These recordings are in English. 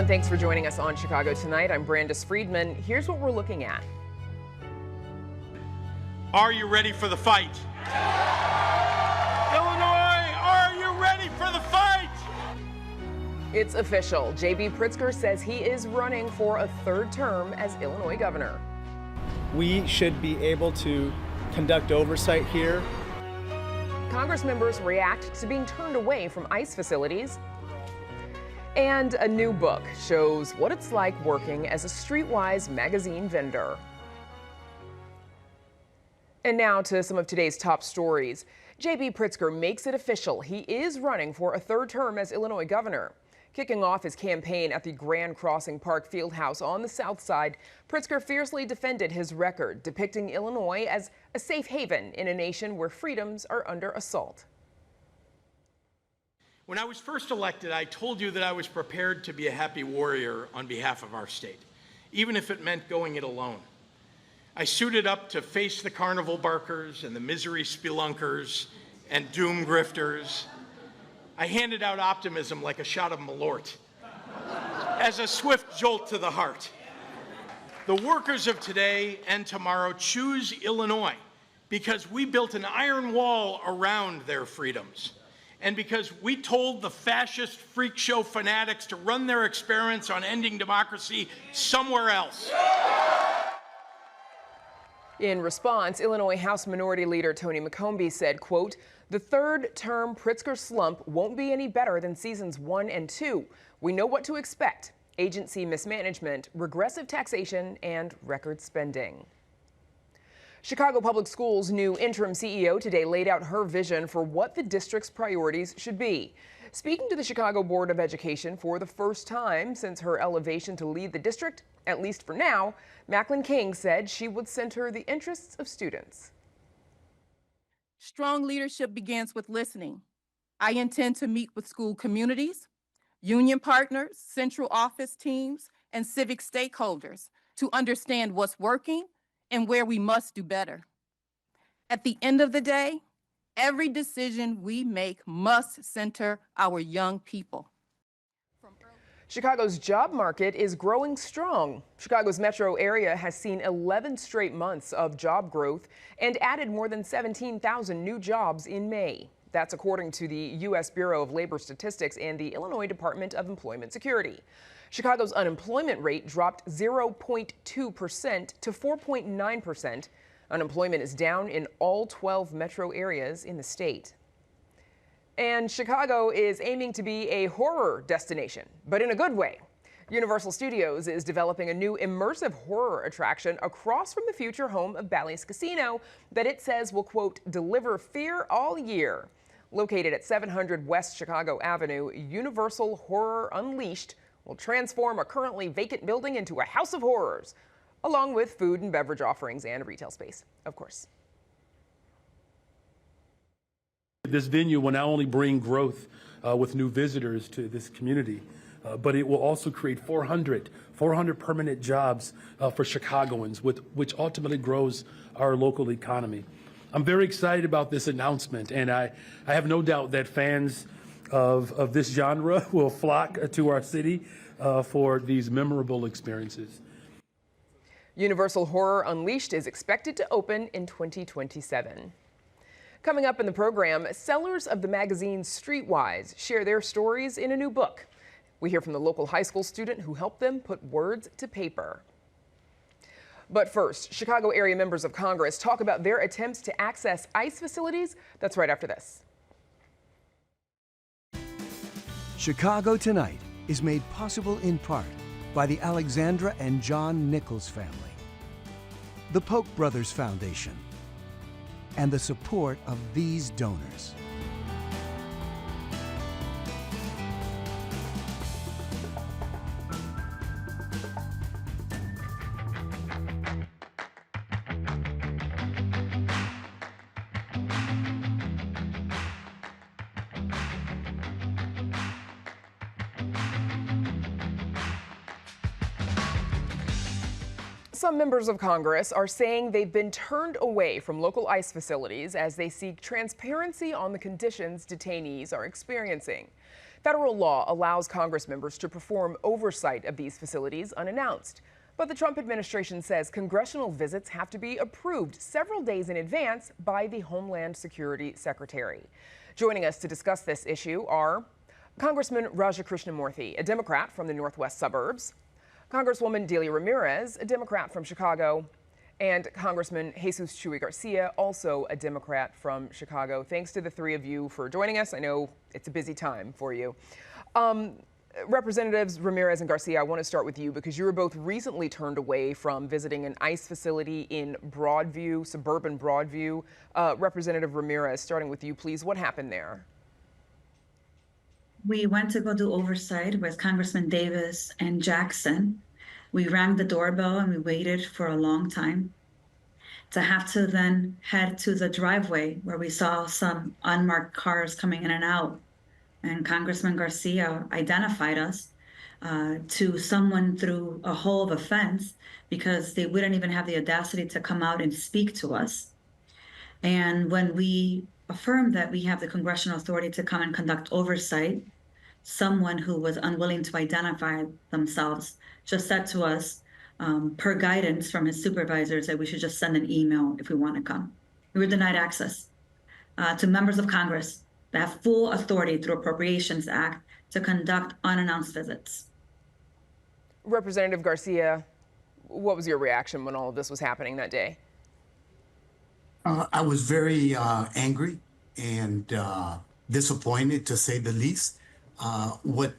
and thanks for joining us on Chicago Tonight. I'm Brandis Friedman. Here's what we're looking at. Are you ready for the fight? Illinois, are you ready for the fight? It's official. J.B. Pritsker says he is running for a third term as Illinois governor. We should be able to conduct oversight here. Congress members react to being turned away from ICE facilities. And a new book shows what it's like working as a Streetwise magazine vendor. And now to some of today's top stories. J.B. Pritsker makes it official. He is running for a third term as Illinois governor. Kicking off his campaign at the Grand Crossing Park Fieldhouse on the south side, Pritsker fiercely defended his record, depicting Illinois as a safe haven in a nation where freedoms are under assault. When I was first elected, I told you that I was prepared to be a happy warrior on behalf of our state, even if it meant going it alone. I suited up to face the carnival barkers and the misery spelunkers and doom grifters. I handed out optimism like a shot of Malort, as a swift jolt to the heart. The workers of today and tomorrow choose Illinois because we built an iron wall around their freedoms, and because we told the fascist freak show fanatics to run their experiments on ending democracy somewhere else. In response, Illinois House Minority Leader Tony McCombie said, quote, "The third-term Pritsker slump won't be any better than seasons 1 and 2. We know what to expect: agency mismanagement, regressive taxation, and record spending." Chicago Public Schools' new interim CEO today laid out her vision for what the district's priorities should be. Speaking to the Chicago Board of Education for the first time since her elevation to lead the district, at least for now, Macklin King said she would center the interests of students. Strong leadership begins with listening. I intend to meet with school communities, union partners, central office teams, and civic stakeholders to understand what's working and where we must do better. At the end of the day, every decision we make must center our young people. Chicago's job market is growing strong. Chicago's metro area has seen 11 straight months of job growth and added more than 17,000 new jobs in May. That's according to the U.S. Bureau of Labor Statistics and the Illinois Department of Employment Security. Chicago's unemployment rate dropped 0.2% to 4.9%. Unemployment is down in all 12 metro areas in the state. And Chicago is aiming to be a horror destination, but in a good way. Universal Studios is developing a new immersive horror attraction across from the future home of Bally's Casino that it says will, quote, deliver fear all year. Located at 700 West Chicago Avenue, Universal Horror Unleashed will transform a currently vacant building into a house of horrors, along with food and beverage offerings and retail space, of course. This venue will not only bring growth with new visitors to this community, but it will also create 400 permanent jobs for Chicagoans, which ultimately grows our local economy. I'm very excited about this announcement, and I have no doubt that fans of this genre will flock to our city for these memorable experiences. Universal Horror Unleashed is expected to open in 2027. Coming up in the program, sellers of the magazine Streetwise share their stories in a new book. We hear from the local high school student who helped them put words to paper. But first, Chicago area members of Congress talk about their attempts to access ICE facilities. That's right after this. Chicago Tonight is made possible in part by the Alexandra and John Nichols family, the Polk Brothers Foundation, and the support of these donors. Some members of Congress are saying they've been turned away from local ICE facilities as they seek transparency on the conditions detainees are experiencing. Federal law allows Congress members to perform oversight of these facilities unannounced. But the Trump administration says congressional visits have to be approved several days in advance by the Homeland Security Secretary. Joining us to discuss this issue are Congressman Raja Krishnamoorthi, a Democrat from the northwest suburbs, Congresswoman Delia Ramirez, a Democrat from Chicago, and Congressman Jesus Chuy Garcia, also a Democrat from Chicago. Thanks to the three of you for joining us. I know it's a busy time for you. Representatives Ramirez and Garcia, I want to start with you because you were both recently turned away from visiting an ICE facility in Broadview, suburban Broadview. Representative Ramirez, starting with you, please. What happened there? We went to go do oversight with Congressman Davis and Jackson. We rang the doorbell and we waited for a long time to have to then head to the driveway where we saw some unmarked cars coming in and out. And Congressman Garcia identified us to someone through a hole of a fence because they wouldn't even have the audacity to come out and speak to us. And when we affirmed that we have the congressional authority to come and conduct oversight, someone who was unwilling to identify themselves just said to us, per guidance from his supervisors, that we should just send an email if we want to come. We were denied access to members of Congress that have full authority through Appropriations Act to conduct unannounced visits. Representative Garcia, what was your reaction when all of this was happening that day? I was very angry and disappointed, to say the least. What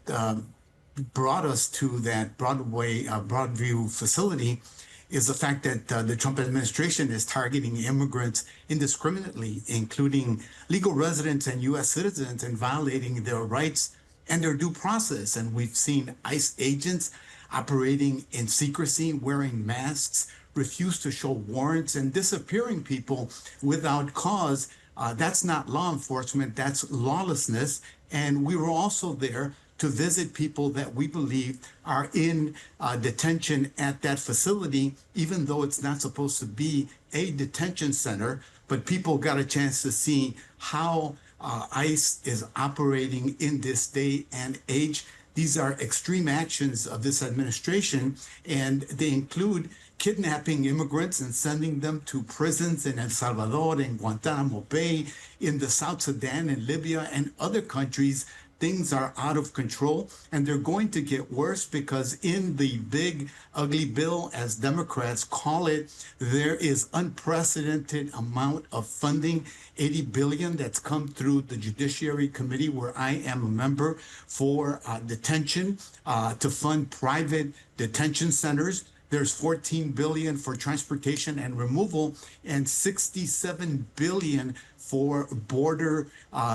brought us to that Broadview facility is the fact that the Trump administration is targeting immigrants indiscriminately, including legal residents and U.S. citizens, and violating their rights and their due process. And we've seen ICE agents operating in secrecy, wearing masks, refuse to show warrants, and disappearing people without cause. That's not law enforcement, that's lawlessness. And we were also there to visit people that we believe are in detention at that facility, even though it's not supposed to be a detention center. But people got a chance to see how ICE is operating in this day and age. These are extreme actions of this administration, and they include kidnapping immigrants and sending them to prisons in El Salvador, in Guantanamo Bay, in the South Sudan, in Libya, and other countries. Things are out of control, and they're going to get worse because in the big ugly bill, as Democrats call it, there is unprecedented amount of funding, $80 billion that's come through the Judiciary Committee, where I am a member, for detention, to fund private detention centers. There's $14 billion for transportation and removal, and $67 billion for border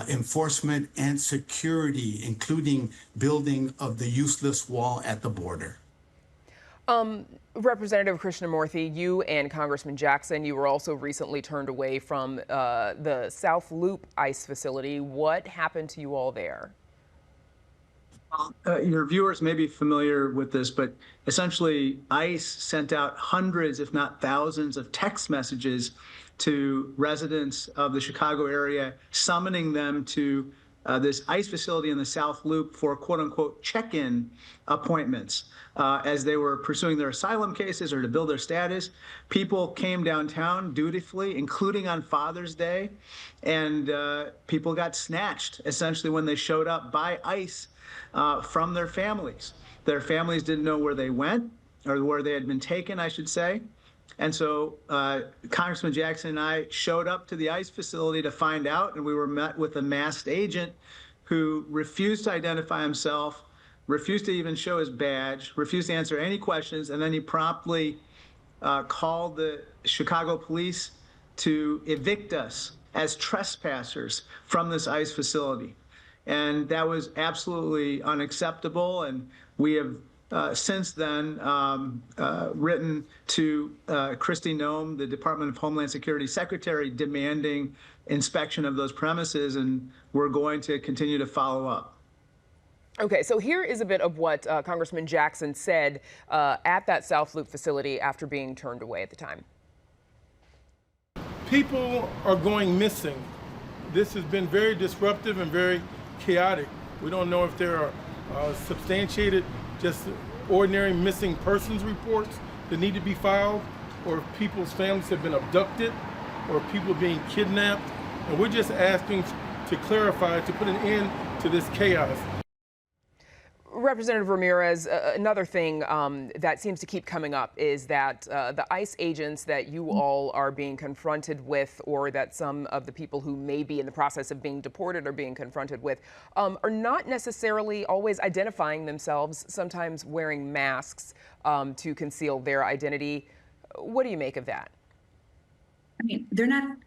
enforcement and security, including building of the useless wall at the border. Representative Krishnamoorthi, you and Congressman Jackson, you were also recently turned away from the South Loop ICE facility. What happened to you all there? Your viewers may be familiar with this, but essentially ICE sent out hundreds, if not thousands, of text messages to residents of the Chicago area, summoning them to this ICE facility in the South Loop for quote-unquote check-in appointments. As they were pursuing their asylum cases or to build their status, people came downtown dutifully, including on Father's Day, and people got snatched, essentially, when they showed up by ICE from their families. Their families didn't know where they went, or where they had been taken, I should say. And so Congressman Jackson and I showed up to the ICE facility to find out, and we were met with a masked agent who refused to identify himself, refused to even show his badge, refused to answer any questions, and then he promptly called the Chicago police to evict us as trespassers from this ICE facility. And that was absolutely unacceptable, and we have since then written to Kristi Noem, the Department of Homeland Security Secretary, demanding inspection of those premises, and we're going to continue to follow up. Okay, so here is a bit of what Congressman Jackson said at that South Loop facility after being turned away at the time. People are going missing. This has been very disruptive and very chaotic. We don't know if there are substantiated, just ordinary missing persons reports that need to be filed, or if people's families have been abducted, or if people are being kidnapped. And we're just asking to clarify, to put an end to this chaos. Representative Ramirez, another thing that seems to keep coming up is that the ICE agents that you all are being confronted with, or that some of the people who may be in the process of being deported are being confronted with, are not necessarily always identifying themselves, sometimes wearing masks to conceal their identity. What do you make of that? I mean,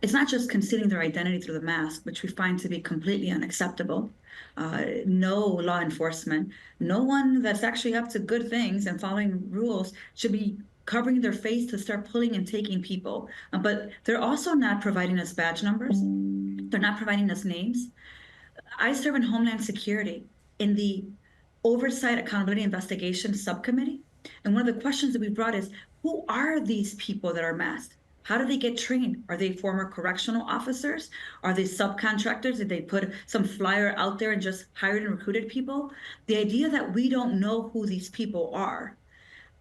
it's not just concealing their identity through the mask, which we find to be completely unacceptable. No law enforcement, no one that's actually up to good things and following rules should be covering their face to start pulling and taking people. But they're also not providing us badge numbers. They're not providing us names. I serve in Homeland Security in the Oversight, Accountability, Investigation Subcommittee. And one of the questions that we brought is, who are these people that are masked? How do they get trained? Are they former correctional officers? Are they subcontractors? Did they put some flyer out there and just hired and recruited people? The idea that we don't know who these people are,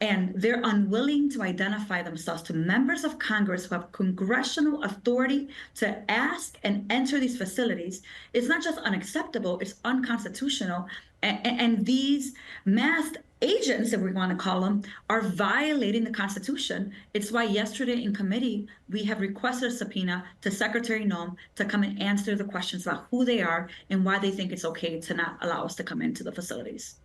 and they're unwilling to identify themselves to members of Congress who have congressional authority to ask and enter these facilities, it's not just unacceptable, it's unconstitutional. And these masked agents, if we want to call them, are violating the Constitution. It's why yesterday in committee, we have requested a subpoena to Secretary Noem to come and answer the questions about who they are and why they think it's okay to not allow us to come into the facilities.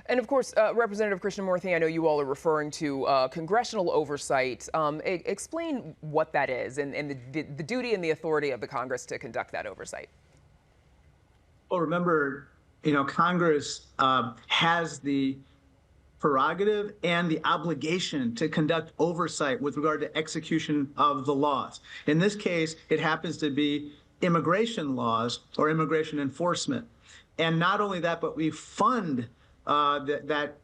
And of course, Representative Krishnamoorthi, I know you all are referring to congressional oversight. Explain what that is and the duty and the authority of the Congress to conduct that oversight. Well, remember, Congress has the prerogative and the obligation to conduct oversight with regard to execution of the laws. In this case, it happens to be immigration laws or immigration enforcement. And not only that, but we fund that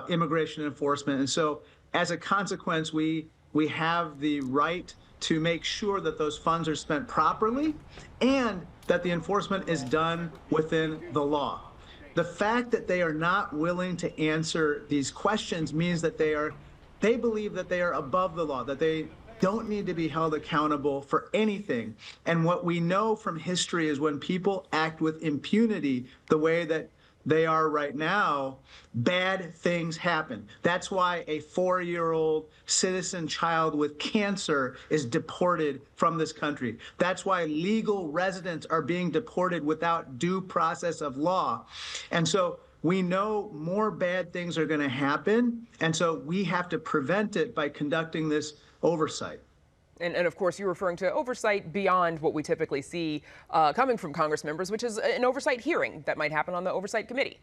immigration enforcement. And so as a consequence, we have the right to make sure that those funds are spent properly and that the enforcement is done within the law. The fact that they are not willing to answer these questions means that they believe that they are above the law, that they don't need to be held accountable for anything. And what we know from history is when people act with impunity the way that they are right now, bad things happen. That's why a 4-year-old citizen child with cancer is deported from this country. That's why legal residents are being deported without due process of law. And so we know more bad things are going to happen. And so we have to prevent it by conducting this oversight. And of course, you're referring to oversight beyond what we typically see coming from Congress members, which is an oversight hearing that might happen on the Oversight Committee.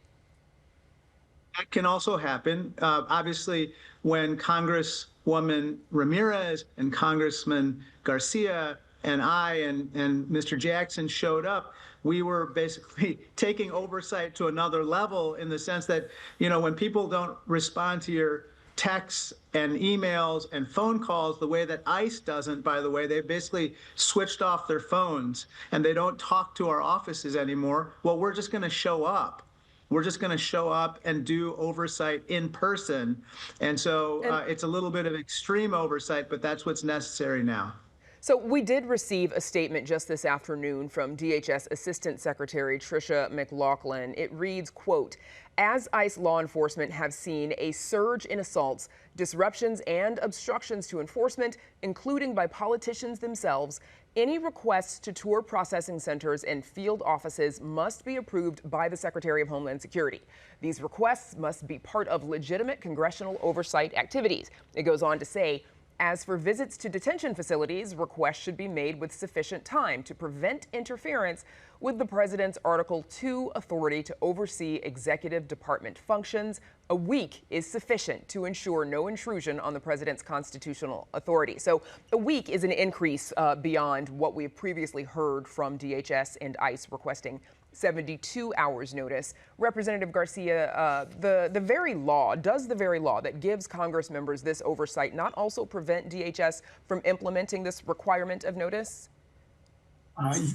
That can also happen. Obviously, when Congresswoman Ramirez and Congressman Garcia and I and Mr. Jackson showed up, we were basically taking oversight to another level in the sense that, when people don't respond to your texts and emails and phone calls the way that ICE doesn't, by the way, they basically switched off their phones and they don't talk to our offices anymore. Well, we're just going to show up. We're just going to show up and do oversight in person. And so it's a little bit of extreme oversight, but that's what's necessary now. So we did receive a statement just this afternoon from DHS Assistant Secretary Tricia McLaughlin. It reads, quote, "As ICE law enforcement have seen a surge in assaults, disruptions, and obstructions to enforcement, including by politicians themselves, any requests to tour processing centers and field offices must be approved by the Secretary of Homeland Security. These requests must be part of legitimate congressional oversight activities." It goes on to say, "As for visits to detention facilities, requests should be made with sufficient time to prevent interference with the President's Article 2 authority to oversee executive department functions. A week is sufficient to ensure no intrusion on the President's constitutional authority." So a week is an increase beyond what we've previously heard from DHS and ICE requesting 72 hours notice. Representative Garcia, does the very law that gives Congress members this oversight not also prevent DHS from implementing this requirement of notice?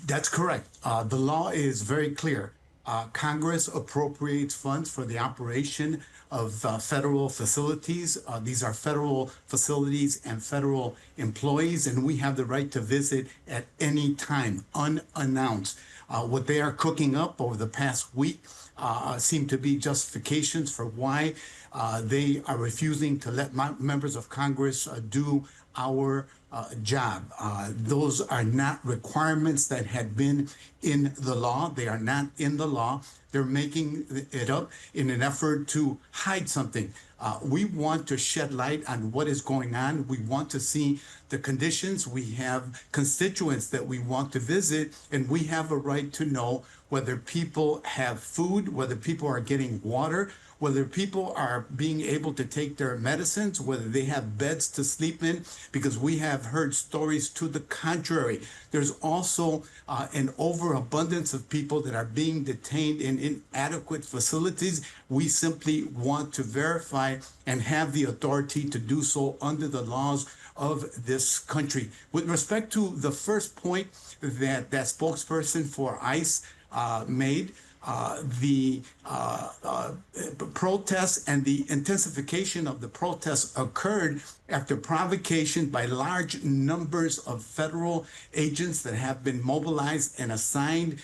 That's correct. The law is very clear Congress appropriates funds for the operation of federal facilities. These are federal facilities and federal employees, and we have the right to visit at any time, unannounced. What they are cooking up over the past week seem to be justifications for why they are refusing to let members of Congress do our job. Those are not requirements that had been in the law. They are not in the law. They're making it up in an effort to hide something. We want to shed light on what is going on. We want to see the conditions. We have constituents that we want to visit, and we have a right to know whether people have food, whether people are getting water, whether people are being able to take their medicines, whether they have beds to sleep in, because we have heard stories to the contrary. There's also an overabundance of people that are being detained in inadequate facilities. We simply want to verify and have the authority to do so under the laws of this country. With respect to the first point that spokesperson for ICE made, the protests and the intensification of the protests occurred after provocation by large numbers of federal agents that have been mobilized and assigned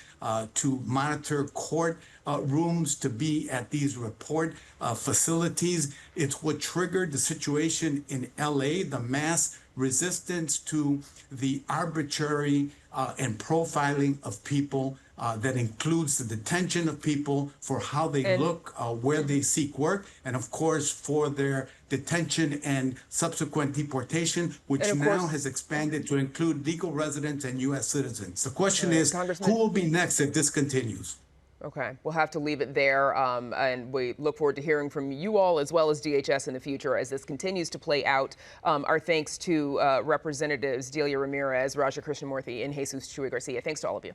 to monitor court rooms, to be at these report facilities. It's what triggered the situation in LA, the mass resistance to the arbitrary and profiling of people that includes the detention of people for how they look, where they seek work, and of course for their detention and subsequent deportation, which now has expanded to include legal residents and U.S. citizens. The question is, who will be next if this continues? Okay, we'll have to leave it there, and we look forward to hearing from you all as well as DHS in the future as this continues to play out. Our thanks to Representatives Delia Ramirez, Raja Krishnamoorthi, and Jesus Chuy Garcia. Thanks to all of you.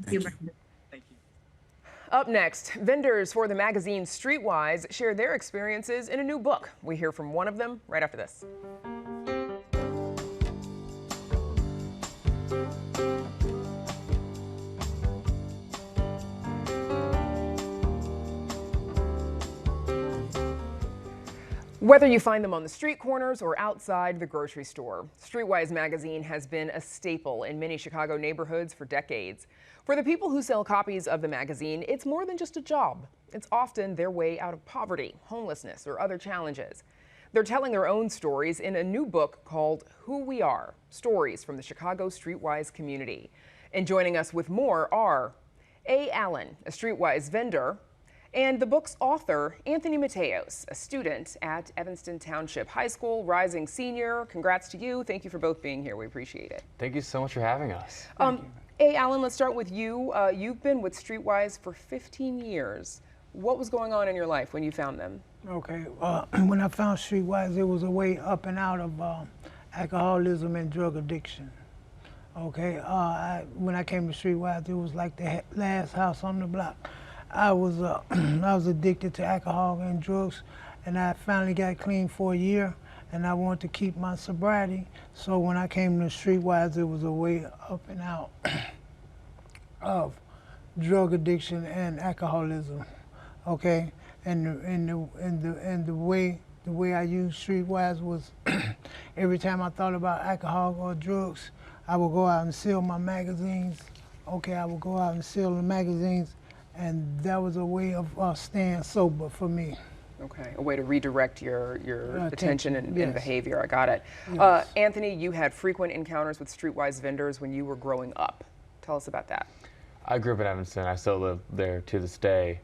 Thank you. Thank you. Up next, vendors for the magazine Streetwise share their experiences in a new book. We hear from one of them right after this. Whether you find them on the street corners or outside the grocery store, Streetwise magazine has been a staple in many Chicago neighborhoods for decades. For the people who sell copies of the magazine, it's more than just a job. It's often their way out of poverty, homelessness, or other challenges. They're telling their own stories in a new book called Who We Are, Stories from the Chicago Streetwise Community. And joining us with more are A. Allen, a Streetwise vendor, and the book's author, Anthony Mateos, a student at Evanston Township High School, rising senior. Congrats to you. Thank you for both being here. We appreciate it. Thank you so much for having us. A. Allen, let's start with you. You've been with Streetwise for 15 years. What was going on in your life when you found them? Okay, when I found Streetwise, it was a way up and out of alcoholism and drug addiction. Okay, when I came to Streetwise, it was like the last house on the block. I was addicted to alcohol and drugs, and I finally got clean for a year, and I wanted to keep my sobriety. So when I came to Streetwise, it was a way up and out of drug addiction and alcoholism. Okay, and the way I used Streetwise was every time I thought about alcohol or drugs, I would go out and sell my magazines. Okay, I would go out and sell the magazines. And that was a way of staying sober for me. Okay, a way to redirect your attention and behavior. I got it. Yes. Anthony, you had frequent encounters with Streetwise vendors when you were growing up. Tell us about that. I grew up in Evanston. I still live there to this day.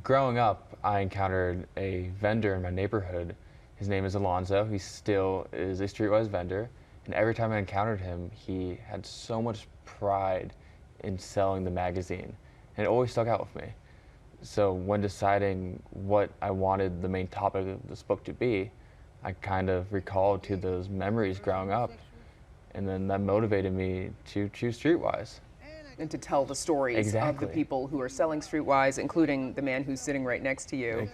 Growing up, I encountered a vendor in my neighborhood. His name is Alonzo. He still is a Streetwise vendor. And every time I encountered him, he had so much pride in selling the magazine. And it always stuck out with me. So when deciding what I wanted the main topic of this book to be, I kind of recalled to those memories growing up. And then that motivated me to choose Streetwise. And to tell the stories of the people who are selling Streetwise, including the man who's sitting right next to you.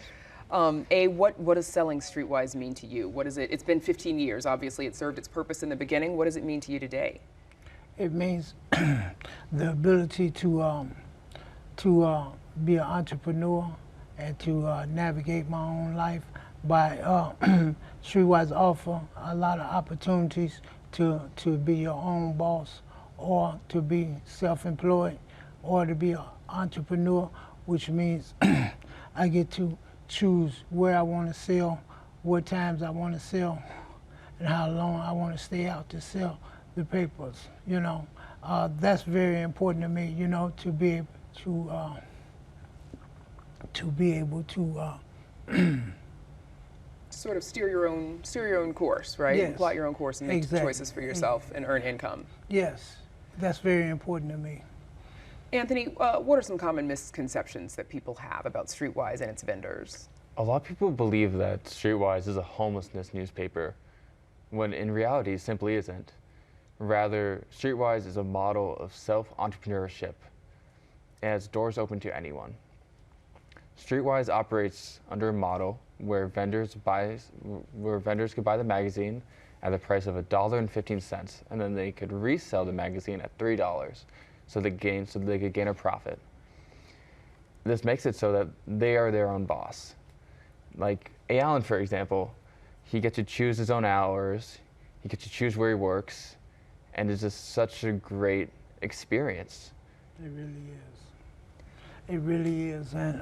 What does selling Streetwise mean to you? What is it? It's been 15 years. Obviously, it served its purpose in the beginning. What does it mean to you today? It means the ability to to be an entrepreneur and to navigate my own life by Streetwise offer a lot of opportunities to be your own boss, or to be self-employed, or to be an entrepreneur, which means I get to choose where I want to sell, what times I want to sell, and how long I want to stay out to sell the papers. You know, that's very important to me. You know, to be able to sort of steer your own course, right? Yes. Plot your own course and make Exactly. choices for yourself and earn income. Yes, that's very important to me. Anthony, what are some common misconceptions that people have about Streetwise and its vendors? A lot of people believe that Streetwise is a homelessness newspaper, when in reality it simply isn't. Rather, Streetwise is a model of self-entrepreneurship, and its doors open to anyone. Streetwise operates under a model where vendors could buy the magazine at the price of $1.15, and then they could resell the magazine at $3, so they could gain a profit. This makes it so that they are their own boss. Like A. Allen, for example, he gets to choose his own hours, he gets to choose where he works, and it's just such a great experience. It really is. It really is. And,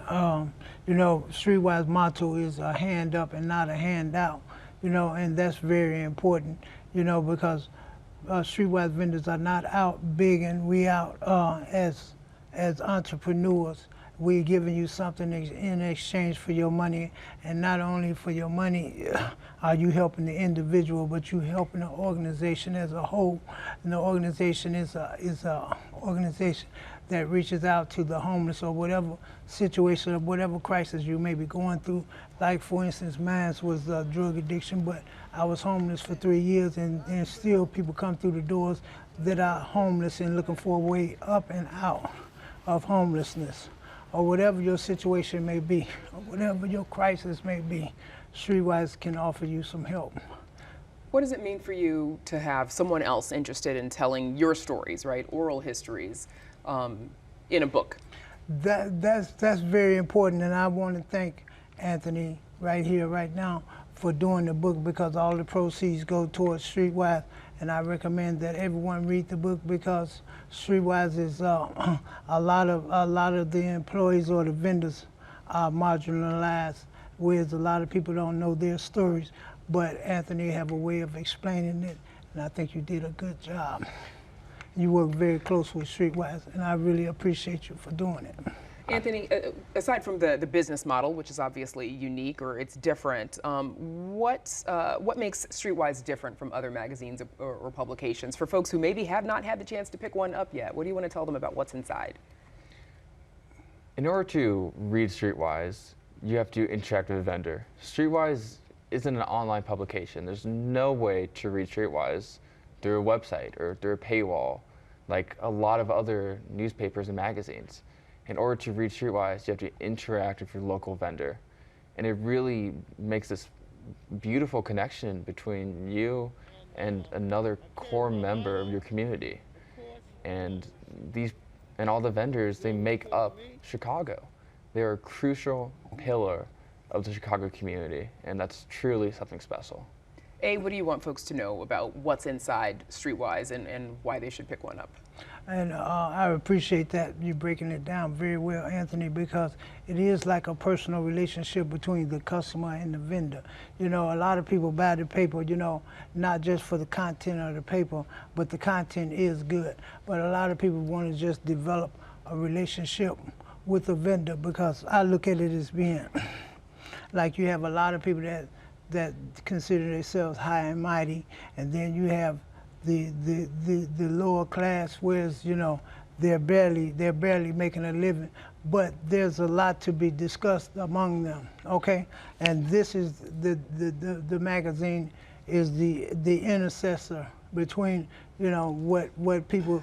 you know, Streetwise motto is a hand up and not a handout, you know, and that's very important, you know, because Streetwise vendors are not out bigging. We out as entrepreneurs. We're giving you something in exchange for your money, and not only for your money are you helping the individual, but you helping the organization as a whole. And the organization is a organization that reaches out to the homeless, or whatever situation or whatever crisis you may be going through. Like, for instance, mine was drug addiction, but I was homeless for 3 years, and still people come through the doors that are homeless and looking for a way up and out of homelessness. Or whatever your situation may be, or whatever your crisis may be, Streetwise can offer you some help. What does it mean for you to have someone else interested in telling your stories, right? Oral histories in a book? That's very important, and I want to thank Anthony right here, right now, for doing the book, because all the proceeds go towards Streetwise, and I recommend that everyone read the book, because Streetwise is a lot of the employees or the vendors are marginalized, whereas a lot of people don't know their stories. But Anthony have a way of explaining it, and I think you did a good job. You work very close with Streetwise, and I really appreciate you for doing it. Anthony, aside from the business model, which is obviously unique or it's different, what makes Streetwise different from other magazines or publications for folks who maybe have not had the chance to pick one up yet? What do you want to tell them about what's inside? In order to read Streetwise, you have to interact with a vendor. Streetwise isn't an online publication. There's no way to read Streetwise through a website or through a paywall, like a lot of other newspapers and magazines. In order to read Streetwise, you have to interact with your local vendor. And it really makes this beautiful connection between you and another core member of your community. And all the vendors, they make up Chicago. They're a crucial pillar of the Chicago community, and that's truly something special. What do you want folks to know about what's inside Streetwise and why they should pick one up? And I appreciate that you breaking it down very well, Anthony, because it is like a personal relationship between the customer and the vendor. You know, a lot of people buy the paper, you know, not just for the content of the paper, but the content is good. But a lot of people want to just develop a relationship with the vendor, because I look at it as being like you have a lot of people that consider themselves high and mighty, and then you have the lower class, whereas, you know, they're barely making a living, but there's a lot to be discussed among them, okay? And this is the magazine is the intercessor between, you know, what people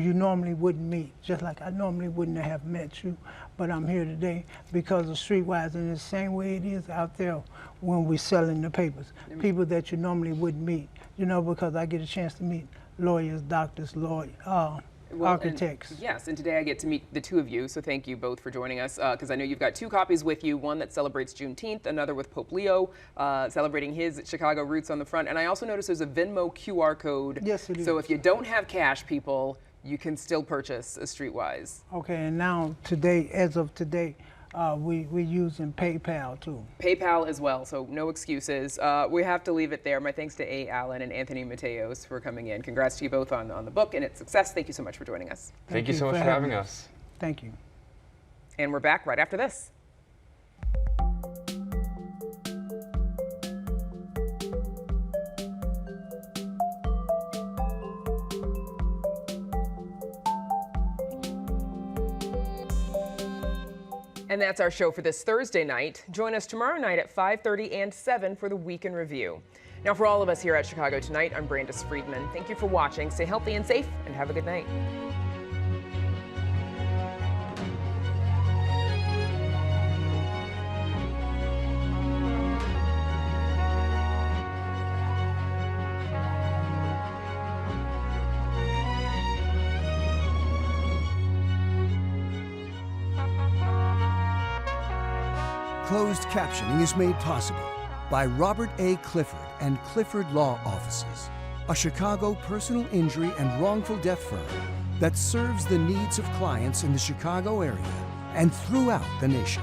you normally wouldn't meet, just like I normally wouldn't have met you, but I'm here today because of Streetwise, in the same way it is out there when we're selling the papers. People that you normally wouldn't meet, you know, because I get a chance to meet lawyers, doctors, Well, architects. Yes, and today I get to meet the two of you, so thank you both for joining us, because I know you've got two copies with you, one that celebrates Juneteenth, another with Pope Leo, celebrating his Chicago roots on the front, and I also noticed there's a Venmo QR code. Yes, it is. So if you don't have cash, people, you can still purchase a Streetwise. Okay, and now today, as of today, we're using PayPal too. PayPal as well, so no excuses. We have to leave it there. My thanks to A. Allen and Anthony Mateos for coming in. Congrats to you both on the book and its success. Thank you so much for joining us. Thank you so much for having us. Thank you. And we're back right after this. And that's our show for this Thursday night. Join us tomorrow night at 5:30 and 7 for the Week in Review. Now, for all of us here at Chicago Tonight, I'm Brandis Friedman. Thank you for watching. Stay healthy and safe, and have a good night. Closed captioning is made possible by Robert A. Clifford and Clifford Law Offices, a Chicago personal injury and wrongful death firm that serves the needs of clients in the Chicago area and throughout the nation.